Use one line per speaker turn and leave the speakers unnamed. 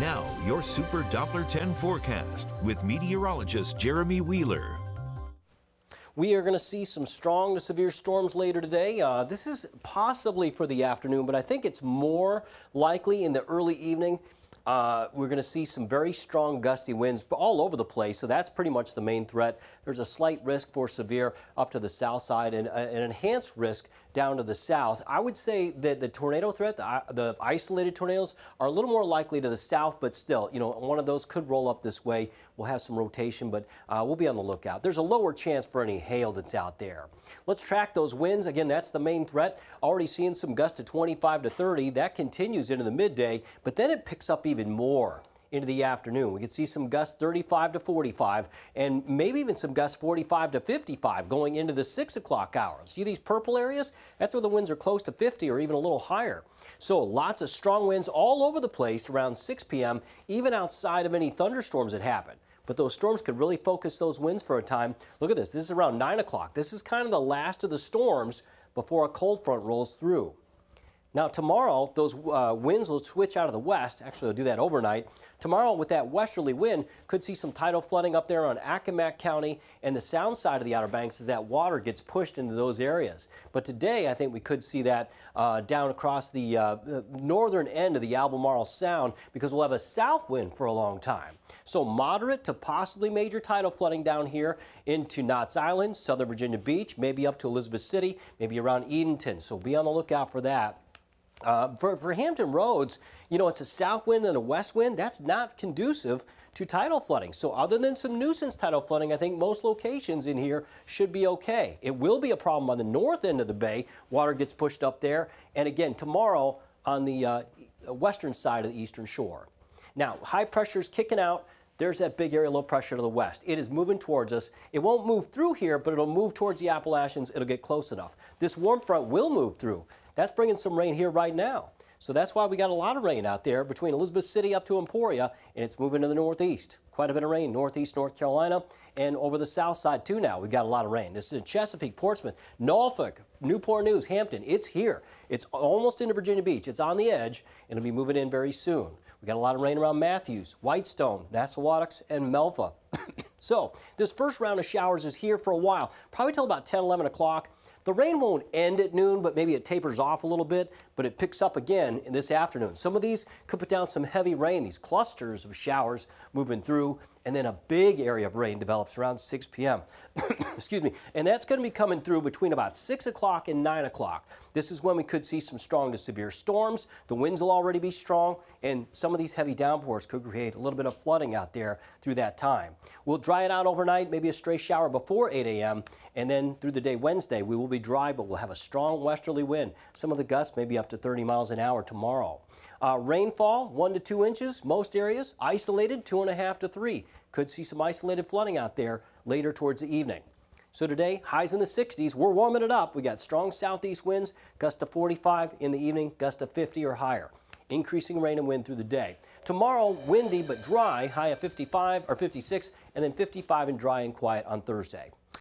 Now, your Super Doppler 10 forecast with meteorologist Jeremy Wheeler.
We are going to see some strong to severe storms later today. This is possibly for the afternoon, but I think it's more likely in the early evening. We're going to see some very strong gusty winds all over the place, so that's pretty much the main threat. There's a slight risk for severe up to the south side and an enhanced risk down to the south. I would say that the tornado threat, the isolated tornadoes, are a little more likely to the south, but still, you know, one of those could roll up this way. We'll have some rotation, but we'll be on the lookout. There's a lower chance for any hail that's out there. Let's track those winds. Again, that's the main threat. Already seeing some gusts to 25 to 30. That continues into the midday, but then it picks up even more into the afternoon. We could see some gusts 35 to 45 and maybe even some gusts 45 to 55 going into the 6 o'clock hour. See these purple areas? That's where the winds are close to 50 or even a little higher. So lots of strong winds all over the place around 6 p.m., even outside of any thunderstorms that happen. But those storms could really focus those winds for a time. Look at this. This is around 9 o'clock. This is kind of the last of the storms before a cold front rolls through. Now tomorrow, those winds will switch out of the west. Actually, they'll do that overnight. Tomorrow, with that westerly wind, could see some tidal flooding up there on Accomack County and the sound side of the Outer Banks as that water gets pushed into those areas. But today, I think we could see that down across the northern end of the Albemarle Sound because we'll have a south wind for a long time. So moderate to possibly major tidal flooding down here into Knott's Island, Southern Virginia Beach, maybe up to Elizabeth City, maybe around Edenton. So be on the lookout for that. For Hampton Roads, you know, it's a south wind and a west wind. That's not conducive to tidal flooding. So other than some nuisance tidal flooding, I think most locations in here should be okay. It will be a problem on the north end of the bay. Water gets pushed up there. And again, tomorrow on the western side of the eastern shore. Now, high pressure is kicking out. There's that big area of low pressure to the west. It is moving towards us. It won't move through here, but it'll move towards the Appalachians. It'll get close enough. This warm front will move through. That's bringing some rain here right now. So that's why we got a lot of rain out there between Elizabeth City up to Emporia, and it's moving to the northeast. Quite a bit of rain, northeast North Carolina, and over the south side too now. We've got a lot of rain. This is in Chesapeake, Portsmouth, Norfolk, Newport News, Hampton. It's here. It's almost into Virginia Beach. It's on the edge, and it'll be moving in very soon. We got a lot of rain around Matthews, Whitestone, Nassawadox, and Melva. So this first round of showers is here for a while, probably till about 10, 11 o'clock. The rain won't end at noon, but maybe it tapers off a little bit, but it picks up again in this afternoon. Some of these could put down some heavy rain, these clusters of showers moving through, and then a big area of rain develops around 6 p.m. Excuse me. And that's going to be coming through between about 6 o'clock and 9 o'clock. This is when we could see some strong to severe storms. The winds will already be strong, and some of these heavy downpours could create a little bit of flooding out there through that time. We'll dry it out overnight, maybe a stray shower before 8 a.m., and then through the day Wednesday, we will be dry, but we'll have a strong westerly wind. Some of the gusts may be up to 30 miles an hour tomorrow. Rainfall, 1 to 2 inches, most areas. Isolated, 2.5 to 3. Could see some isolated flooding out there later towards the evening. So today, highs in the 60s. We're warming it up. We got strong southeast winds, gusts to 45 in the evening, gusts to 50 or higher. Increasing rain and wind through the day. Tomorrow, windy but dry, high of 55 or 56, and then 55 and dry and quiet on Thursday.